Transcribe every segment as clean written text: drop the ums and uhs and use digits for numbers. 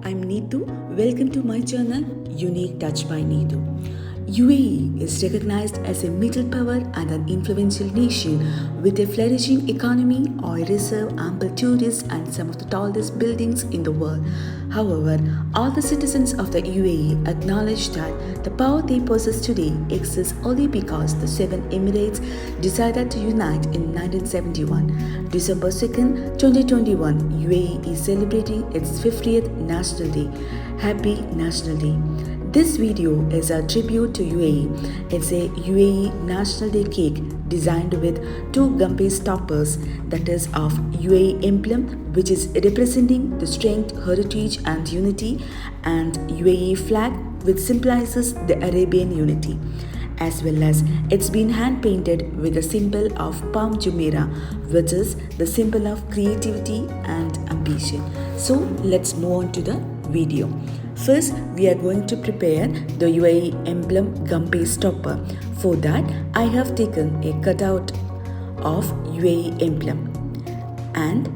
I'm Neetu. Welcome to my channel Unique Touch by Neetu. UAE is recognized as a middle power and an influential nation with a flourishing economy, oil reserve, ample tourists, and some of the tallest buildings in the world. However, all the citizens of the UAE acknowledge that the power they possess today exists only because the seven Emirates decided to unite in 1971. December 2nd, 2021, UAE is celebrating its 50th National Day. Happy National Day! This video is a tribute to UAE. It's a UAE National Day cake designed with two Gumpies toppers, that is of UAE emblem, which is representing the strength, heritage and unity, and UAE flag, which symbolizes the Arabian unity. As well as it's been hand painted with the symbol of Palm Jumeirah, which is the symbol of creativity and ambition. So let's move on to the video. First, we are going to prepare the UAE emblem Gumpies topper. For that, I have taken a cutout of UAE emblem and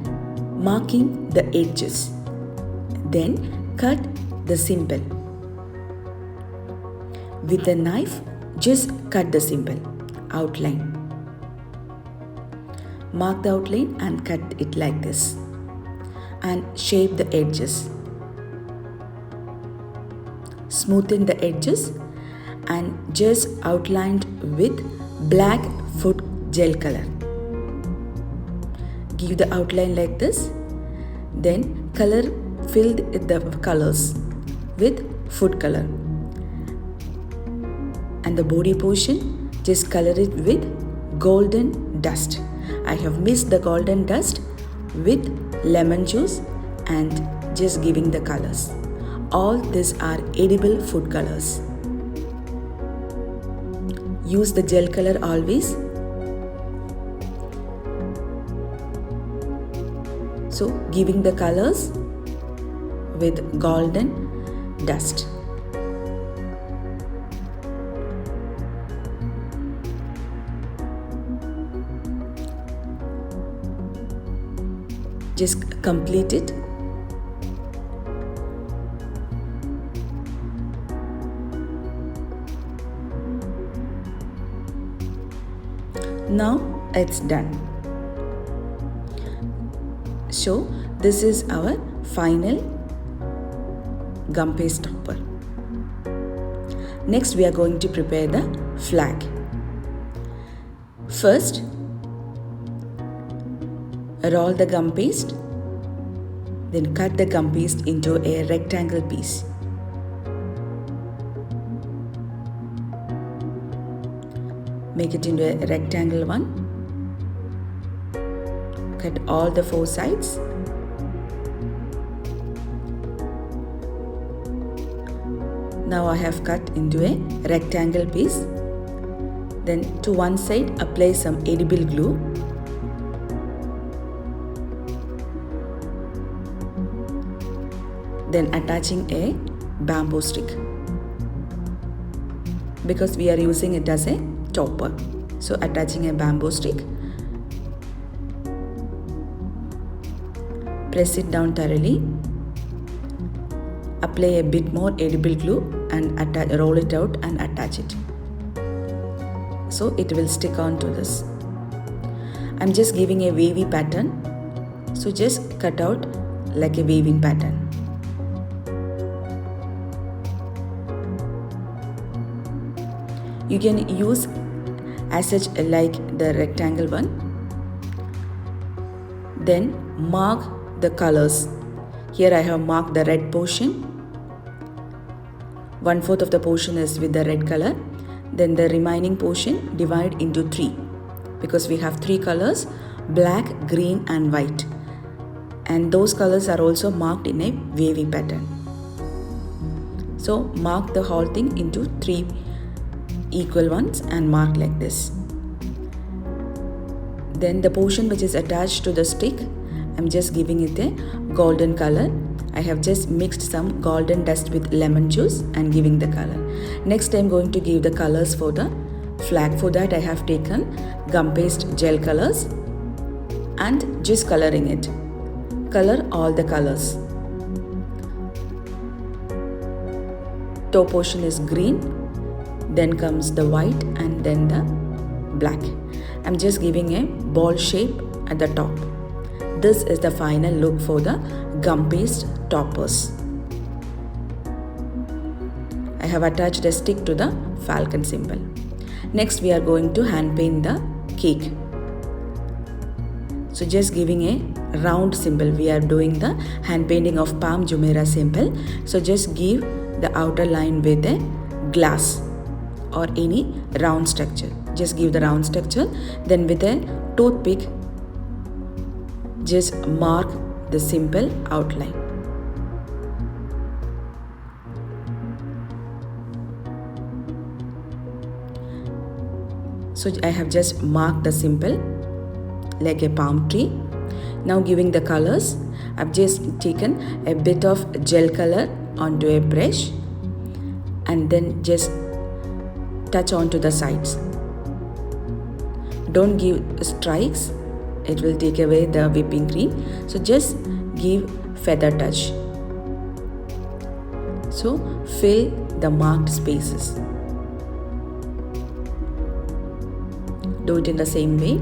marking the edges. Then cut the symbol. With a knife, just cut the symbol, outline. Mark the outline and cut it like this. And shape the edges. Smoothen the edges and just outlined with black food gel color. Give the outline like this. Then fill the colors with food color. And the body portion, just color it with golden dust. I have mixed the golden dust with lemon juice and just giving the colors. All these are edible food colors. Use the gel color always. So giving the colors with golden dust. Just complete it. Now it's done. So this is our final Gumpies topper. Next we are going to prepare the flag. First, roll the gum paste, then cut the gum paste into a rectangle piece. Make it into a rectangle one. Cut all the four sides. Now I have cut into a rectangle piece. Then to one side apply some edible glue. Then attaching a bamboo stick, because we are using it as a topper. So attaching a bamboo stick, press it down thoroughly, apply a bit more edible glue and roll it out and attach it. So it will stick on to this. I'm just giving a wavy pattern. So just cut out like a waving pattern. You can use as such like the rectangle one. Then mark the colors. Here I have marked the red portion. 1/4 of the portion is with the red color. Then the remaining portion divide into 3, because we have 3 colors: black, green and white. And those colors are also marked in a wavy pattern. So mark the whole thing into 3 equal ones and mark like this. Then the portion which is attached to the stick, I'm just giving it a golden color. I have just mixed some golden dust with lemon juice and giving the color. Next I'm going to give the colors for the flag. For that I have taken gum paste gel colors and just coloring it. Color all the colors. Top portion is green, then comes the white and then the black. I'm just giving a ball shape at the top. This is the final look for the gum paste toppers. I have attached a stick to the falcon symbol. Next we are going to hand paint the cake. So just giving a round symbol. We are doing the hand painting of Palm Jumeirah symbol. So just give the outer line with a glass or any round structure. Just give the round structure. Then with a toothpick, just mark the simple outline. So I have just marked the symbol like a palm tree. Now giving the colors, I've just taken a bit of gel color onto a brush and then just touch onto the sides. Don't give strikes, it will take away the whipping cream. So just give feather touch. So fill the marked spaces. Do it in the same way.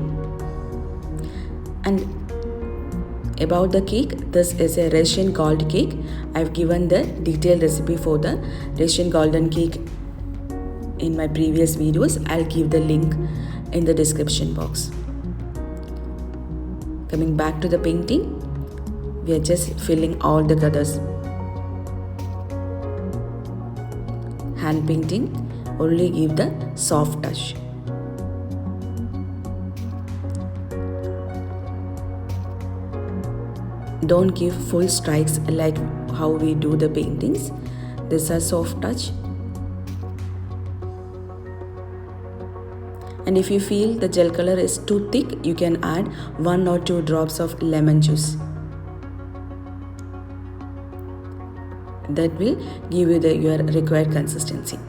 And about the cake, this is a Russian gold cake. I've given the detailed recipe for the Russian golden cake in my previous videos. I'll give the link in the description box. Coming back to the painting, we are just filling all the colors. Hand painting, only give the soft touch. Don't give full strikes like how we do the paintings. This is a soft touch. And if you feel the gel color is too thick, you can add 1 or 2 drops of lemon juice. That will give you your required consistency.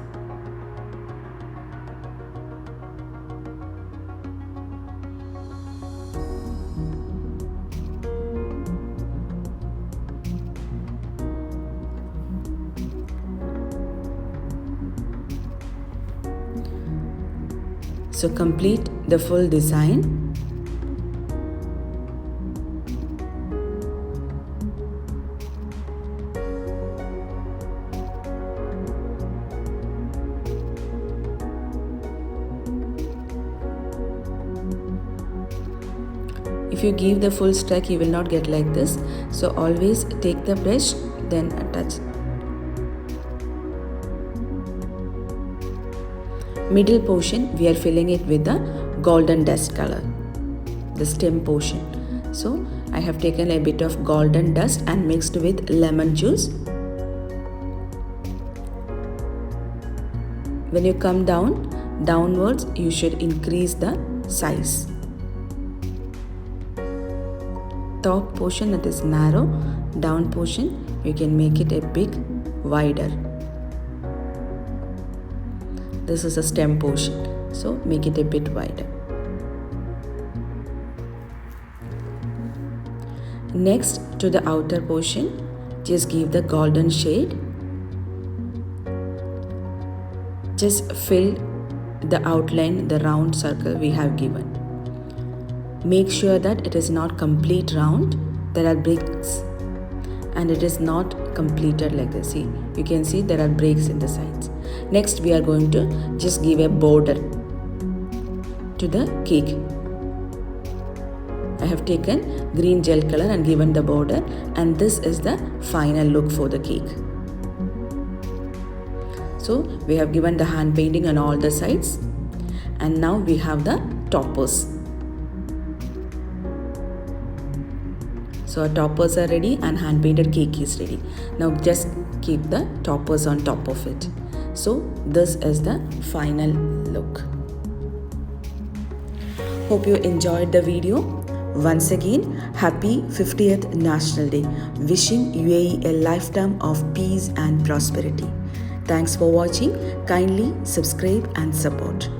So complete the full design. If you give the full strike, you will not get like this. So always take the brush, then attach. Middle portion, we are filling it with the golden dust color, the stem portion. So I have taken a bit of golden dust and mixed with lemon juice. When you come downwards, you should increase the size. Top portion, that is narrow. Down portion, you can make it a bit wider. This is a stem portion, so make it a bit wider. Next, to the outer portion, just give the golden shade. Just fill the outline, the round circle we have given. Make sure that it is not complete round. There are breaks and it is not completed like this. See, you can see there are breaks in the sides. Next, we are going to just give a border to the cake. I have taken green gel color and given the border, and this is the final look for the cake. So we have given the hand painting on all the sides, and now we have the toppers. So our toppers are ready and hand painted cake is ready. Now just keep the toppers on top of it. So this is the final look. Hope you enjoyed the video. Once again, happy 50th National Day. Wishing UAE a lifetime of peace and prosperity. Thanks for watching. Kindly subscribe and support.